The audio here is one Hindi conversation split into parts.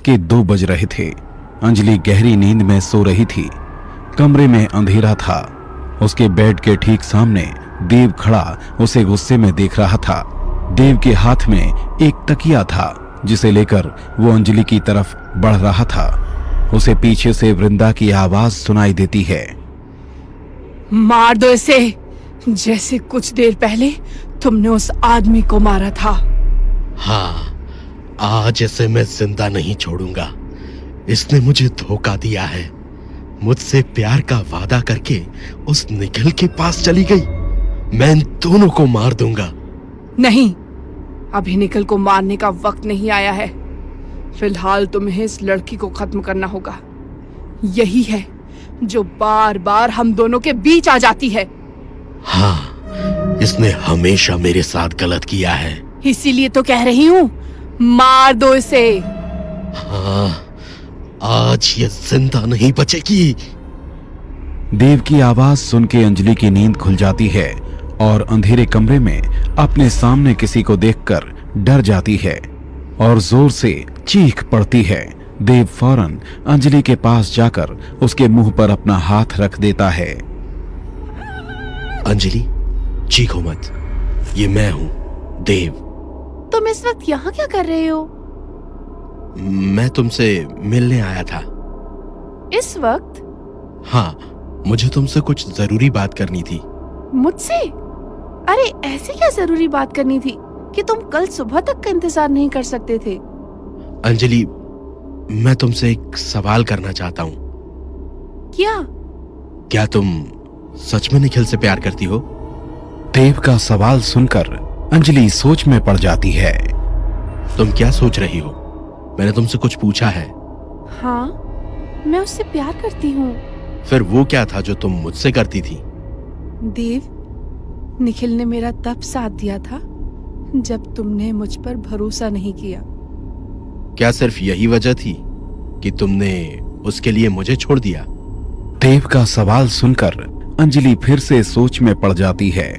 के 2 बज रहे थे। अंजलि गहरी नींद में सो रही थी। कमरे में अंधेरा था। उसके बेड के ठीक सामने देव खड़ा उसे गुस्से में देख रहा था। देव के हाथ में एक तकिया था जिसे लेकर वो अंजलि की तरफ बढ़ रहा था। उसे पीछे से वृंदा की आवाज सुनाई देती है, मार दो इसे, जैसे कुछ देर पहले तुमने उस आदमी को मारा था। हाँ, आज इसे मैं जिंदा नहीं छोड़ूंगा। इसने मुझे धोखा दिया है। मुझसे प्यार का वादा करके उस निखिल के पास चली गई। मैं इन दोनों को मार दूंगा। नहीं, अभी निखिल को मारने का वक्त नहीं आया है। फिलहाल तुम्हें इस लड़की को खत्म करना होगा। यही है जो बार बार हम दोनों के बीच आ जाती है। हाँ, इसने हमेशा मेरे साथ गलत किया है। इसीलिए तो कह रही हूँ, मार दो इसे। हाँ, आज ये जिंदा नहीं बचेगी। देव की आवाज सुन के अंजलि की नींद खुल जाती है और अंधेरे कमरे में अपने सामने किसी को देखकर डर जाती है और जोर से चीख पड़ती है। देव फौरन अंजलि के पास जाकर उसके मुंह पर अपना हाथ रख देता है। अंजलि, चीखो मत। ये मैं हूं, देव। तुम इस वक्त यहाँ क्या कर रहे हो? मैं तुमसे मिलने आया था। इस वक्त? हाँ, मुझे तुमसे कुछ जरूरी बात करनी थी। मुझसे? अरे ऐसी क्या जरूरी बात करनी थी कि तुम कल सुबह तक का इंतजार नहीं कर सकते थे? अंजलि, मैं तुमसे एक सवाल करना चाहता हूँ। क्या तुम सच में निखिल से प्यार करती हो? देव का सवाल सुनकर अंजलि सोच में पड़ जाती है। तुम क्या सोच रही हो? मैंने तुमसे कुछ पूछा है। हाँ, मैं उससे प्यार करती हूँ। फिर वो क्या था जो तुम मुझसे करती थी? देव, निखिल ने मेरा तब साथ दिया था जब तुमने मुझ पर भरोसा नहीं किया। क्या सिर्फ यही वजह थी कि तुमने उसके लिए मुझे छोड़ दिया? देव का सवाल सुनकर अंजलि फिर से सोच में पड़ जाती है।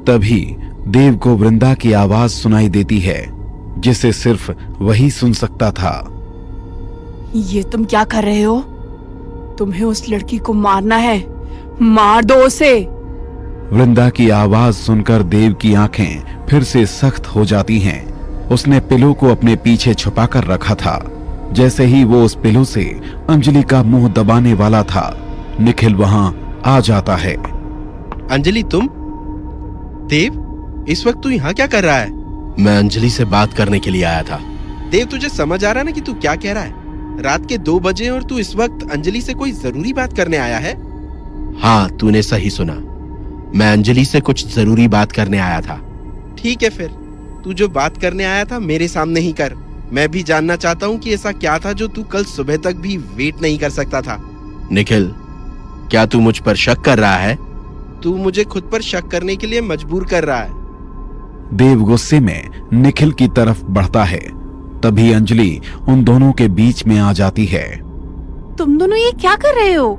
तभी देव को वृंदा की आवाज सुनाई देती है जिसे सिर्फ वही सुन सकता था। ये तुम क्या कर रहे हो? तुम्हें उस लड़की को मारना है। मार दो उसे। वृंदा की आवाज सुनकर देव की आंखें फिर से सख्त हो जाती हैं। उसने पिलो को अपने पीछे छुपाकर रखा था। जैसे ही वो उस पिलो से अंजलि का मुंह दबाने वाला था, निखिल वहां आ जाता है। अंजलि, तुम? देव, इस वक्त तू यहाँ क्या कर रहा है? मैं अंजलि से बात करने के लिए आया था। देव, तुझे समझ आ रहा है ना कि तू क्या कह रहा है? रात के 2 बजे और तू इस वक्त अंजलि से कोई जरूरी बात करने आया है? हाँ, तूने सही सुना। मैं अंजलि से कुछ जरूरी बात करने आया था। ठीक है, फिर तू जो बात करने आया था मेरे सामने ही कर। मैं भी जानना चाहता हूँ कि ऐसा क्या था जो तू कल सुबह तक भी वेट नहीं कर सकता था। निखिल, क्या तू मुझ पर शक कर रहा है? तू मुझे खुद पर शक करने के लिए मजबूर कर रहा है। देव गुस्से में निखिल की तरफ बढ़ता है। तभी अंजलि उन दोनों के बीच में आ जाती है। तुम दोनों ये क्या कर रहे हो?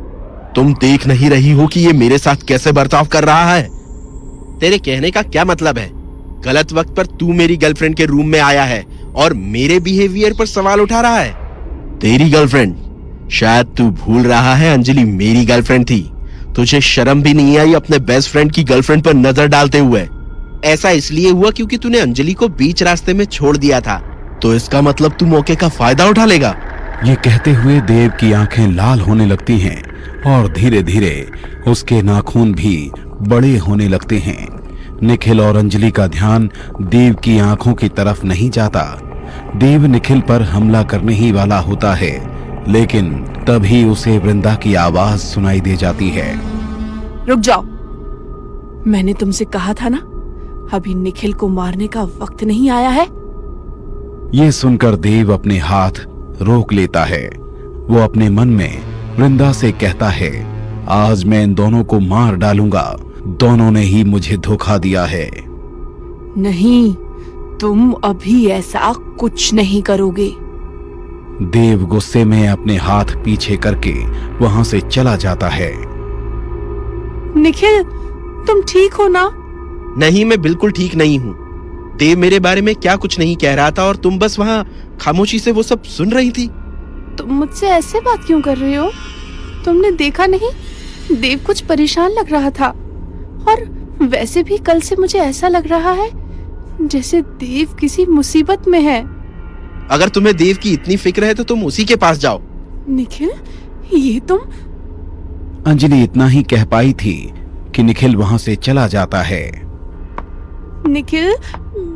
तुम देख नहीं रही हो कि ये मेरे साथ कैसे बर्ताव कर रहा है? तेरे कहने का क्या मतलब है? गलत वक्त पर तू मेरी गर्लफ्रेंड के रूम में आया है और मेरे बिहेवियर पर सवाल उठा रहा है। तेरी गर्लफ्रेंड? शायद तू भूल रहा है अंजलि मेरी गर्लफ्रेंड थी। तुझे शर्म भी नहीं आई अपने बेस्ट फ्रेंड की गर्लफ्रेंड पर नजर डालते हुए? ऐसा इसलिए हुआ क्योंकि तूने अंजलि को बीच रास्ते में छोड़ दिया था। तो इसका मतलब तू मौके का फायदा उठा लेगा। ये कहते हुए देव की आंखें लाल होने लगती हैं और धीरे धीरे उसके नाखून भी बड़े होने लगते हैं। निखिल और अंजलि का ध्यान देव की आंखों की तरफ नहीं जाता। देव निखिल पर हमला करने ही वाला होता है, लेकिन तभी उसे वृंदा की आवाज सुनाई दे जाती है। रुक जाओ, मैंने तुमसे कहा था ना, अभी निखिल को मारने का वक्त नहीं आया है। ये सुनकर देव अपने हाथ रोक लेता है। वो अपने मन में वृंदा से कहता है, आज मैं इन दोनों को मार डालूंगा। दोनों ने ही मुझे धोखा दिया है। नहीं, तुम अभी ऐसा कुछ नहीं करोगे। देव गुस्से में अपने हाथ पीछे करके वहां से चला जाता है। निखिल, तुम ठीक हो ना? नहीं, मैं बिल्कुल ठीक नहीं हूँ। देव मेरे बारे में क्या कुछ नहीं कह रहा था और तुम बस वहाँ खामोशी से वो सब सुन रही थी। तुम मुझसे ऐसे बात क्यों कर रहे हो? तुमने देखा नहीं, देव कुछ परेशान लग रहा था। और वैसे भी कल से मुझे ऐसा लग रहा है जैसे देव किसी मुसीबत में है। अगर तुम्हें देव की इतनी फिक्र है तो तुम उसी के पास जाओ। निखिल, ये तुम? अंजलि इतना ही कह पाई थी कि निखिल वहां से चला जाता है। निखिल,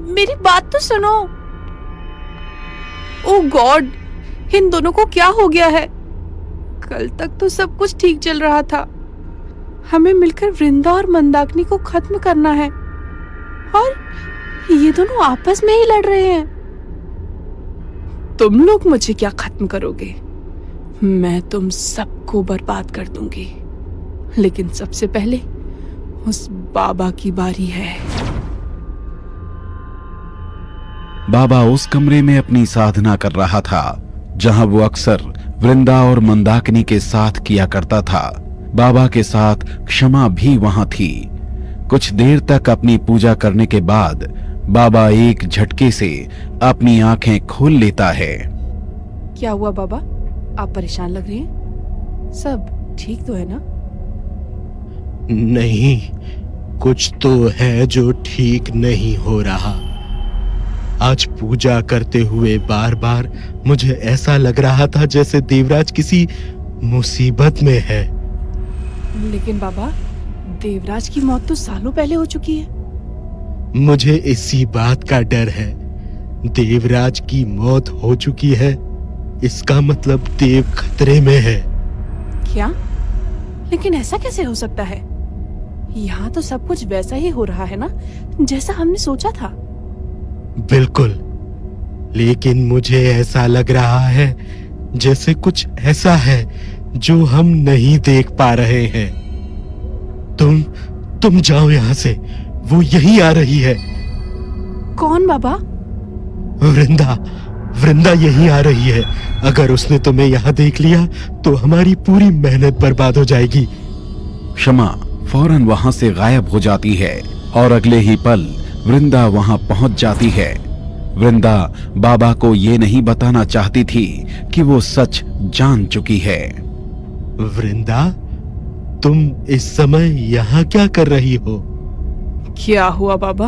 मेरी बात तो सुनो। ओह गॉड, इन दोनों को क्या हो गया है? कल तक तो सब कुछ ठीक चल रहा था। हमें मिलकर वृंदा और मंदाकिनी को खत्म करना है, और ये दोनों आपस में ही लड़ रहे हैं। तुम लोग मुझे क्या खत्म करोगे? मैं तुम सबको बर्बाद कर दूंगी, लेकिन सबसे पहले उस बाबा की बारी है। बाबा उस कमरे में अपनी साधना कर रहा था जहां वो अक्सर वृंदा और मंदाकिनी के साथ किया करता था। बाबा के साथ क्षमा भी वहां थी। कुछ देर तक अपनी पूजा करने के बाद बाबा एक झटके से अपनी आंखें खोल लेता है। क्या हुआ बाबा? आप परेशान लग रहे हैं। सब ठीक तो है ना? नहीं, कुछ तो है जो ठीक नहीं हो रहा। आज पूजा करते हुए बार बार मुझे ऐसा लग रहा था जैसे देवराज किसी मुसीबत में है। लेकिन बाबा, देवराज की मौत तो सालों पहले हो चुकी है। मुझे इसी बात का डर है। देवराज की मौत हो चुकी है, इसका मतलब देव खतरे में है। क्या? लेकिन ऐसा कैसे हो सकता है? यहाँ तो सब कुछ वैसा ही हो रहा है ना, जैसा हमने सोचा था। बिल्कुल, लेकिन मुझे ऐसा लग रहा है जैसे कुछ ऐसा है जो हम नहीं देख पा रहे हैं। तुम जाओ यहाँ से, वो यहीं आ रही है। कौन बाबा? वृंदा यहीं आ रही है। अगर उसने तुम्हें यहाँ देख लिया तो हमारी पूरी मेहनत बर्बाद हो जाएगी। क्षमा फौरन वहां से गायब हो जाती है और अगले ही पल वृंदा वहां पहुंच जाती है। वृंदा बाबा को ये नहीं बताना चाहती थी कि वो सच जान चुकी है। वृंदा, तुम इस समय यहाँ क्या कर रही हो? क्या हुआ बाबा?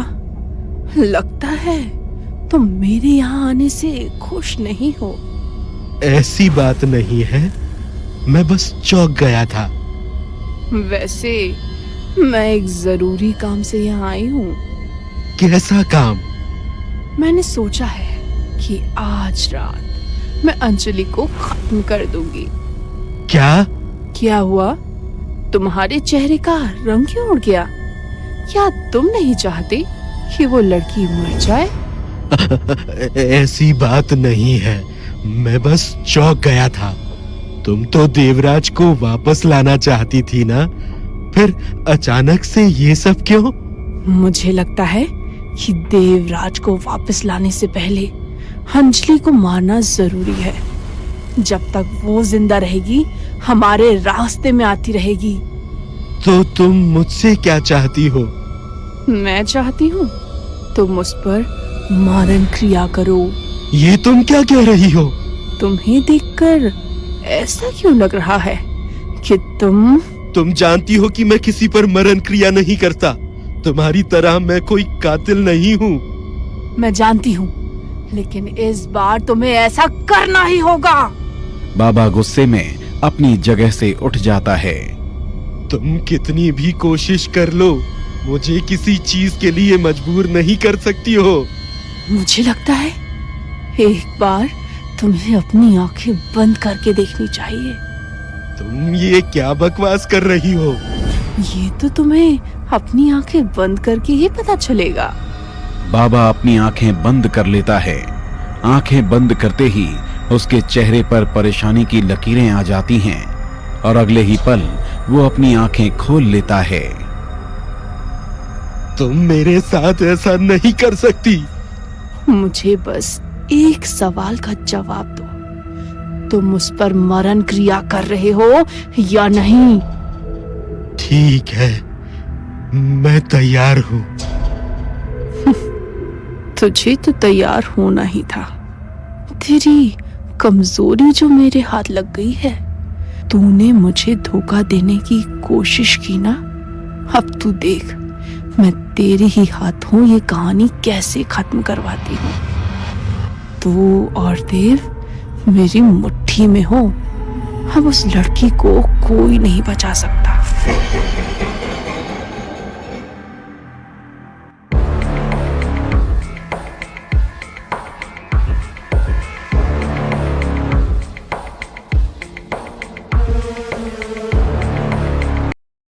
लगता है तुम मेरे यहाँ आने से खुश नहीं हो। ऐसी बात नहीं है, मैं बस चौंक गया था। वैसे मैं एक जरूरी काम से यहाँ आई हूँ। कैसा काम? मैंने सोचा है कि आज रात मैं अंजलि को खत्म कर दूंगी। क्या हुआ? तुम्हारे चेहरे का रंग क्यों उड़ गया? क्या तुम नहीं चाहते कि वो लड़की मर जाए? ऐसी बात नहीं है, मैं बस चौंक गया था। तुम तो देवराज को वापस लाना चाहती थी ना, फिर अचानक से ये सब क्यों? मुझे लगता है कि देवराज को वापस लाने से पहले अंजलि को मारना जरूरी है। जब तक वो जिंदा रहेगी, हमारे रास्ते में आती रहेगी। तो तुम मुझसे क्या चाहती हो? मैं चाहती हूँ तुम उस पर मारण क्रिया करो। ये तुम क्या कह रही हो? तुम्हें देखकर ऐसा क्यों लग रहा है कि तुम जानती हो कि मैं किसी पर मरण क्रिया नहीं करता। तुम्हारी तरह मैं कोई कातिल नहीं हूँ। मैं जानती हूँ, लेकिन इस बार तुम्हें ऐसा करना ही होगा। बाबा गुस्से में अपनी जगह से उठ जाता है। तुम कितनी भी कोशिश कर लो, मुझे किसी चीज के लिए मजबूर नहीं कर सकती हो। मुझे लगता है एक बार तुम्हें अपनी आंखें बंद करके देखनी चाहिए। तुम ये क्या बकवास कर रही हो? ये तो तुम्हें अपनी आंखें बंद करके ही पता चलेगा। बाबा अपनी आंखें बंद कर लेता है। आंखें बंद करते ही उसके चेहरे पर परेशानी की लकीरें आ जाती हैं और अगले ही पल वो अपनी आंखें खोल लेता है। तुम मेरे साथ ऐसा नहीं कर सकती। मुझे बस एक सवाल का जवाब दो, तुम उस पर मरण क्रिया कर रहे हो या नहीं? ठीक है, मैं तैयार हूँ। तुझे तो तैयार होना ही था। तेरी कमजोरी जो मेरे हाथ लग गई है, तूने मुझे धोखा देने की कोशिश की ना, अब तू देख मैं तेरे ही हाथों ये कहानी कैसे खत्म करवाती हूँ। तू और देव मेरी मुट्ठी में हो, अब उस लड़की को कोई नहीं बचा सकता।